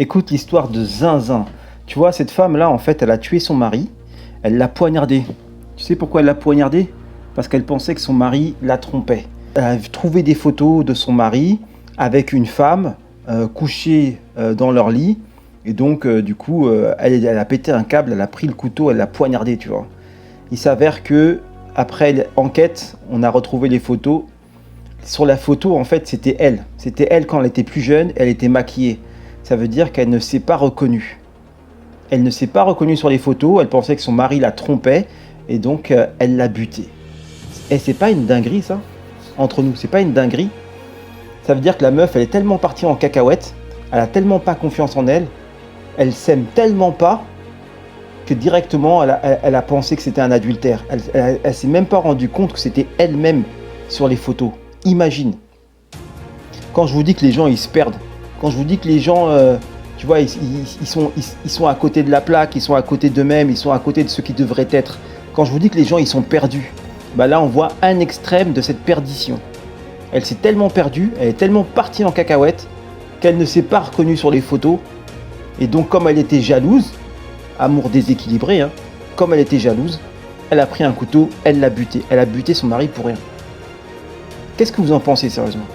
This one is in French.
Écoute l'histoire de Zinzin. Tu vois, cette femme-là, en fait, elle a tué son mari. Elle l'a poignardé. Tu sais pourquoi elle l'a poignardé? Parce qu'elle pensait que son mari la trompait. Elle a trouvé des photos de son mari avec une femme couchée dans leur lit. Et donc, du coup, elle a pété un câble, elle a pris le couteau, elle l'a poignardé, tu vois. Il s'avère que, après enquête, on a retrouvé les photos. Sur la photo, en fait, c'était elle. C'était elle quand elle était plus jeune, elle était maquillée. Ça veut dire qu'elle ne s'est pas reconnue. Elle ne s'est pas reconnue sur les photos, elle pensait que son mari la trompait, et donc elle l'a buté. Et c'est pas une dinguerie ça? Entre nous, c'est pas une dinguerie? Ça veut dire que la meuf, elle est tellement partie en cacahuète, elle a tellement pas confiance en elle, elle s'aime tellement pas, que directement elle a pensé que c'était un adultère. Elle s'est même pas rendue compte que c'était elle-même sur les photos. Imagine. Quand je vous dis que les gens ils se perdent, quand je vous dis que les gens, tu vois, ils sont à côté de la plaque, ils sont à côté d'eux-mêmes, ils sont à côté de ce qui devrait être. Quand je vous dis que les gens ils sont perdus, bah là on voit un extrême de cette perdition. Elle s'est tellement perdue, elle est tellement partie en cacahuète qu'elle ne s'est pas reconnue sur les photos. Et donc comme elle était jalouse, amour déséquilibré, hein, comme elle était jalouse, elle a pris un couteau, elle l'a buté. Elle a buté son mari pour rien. Qu'est-ce que vous en pensez sérieusement?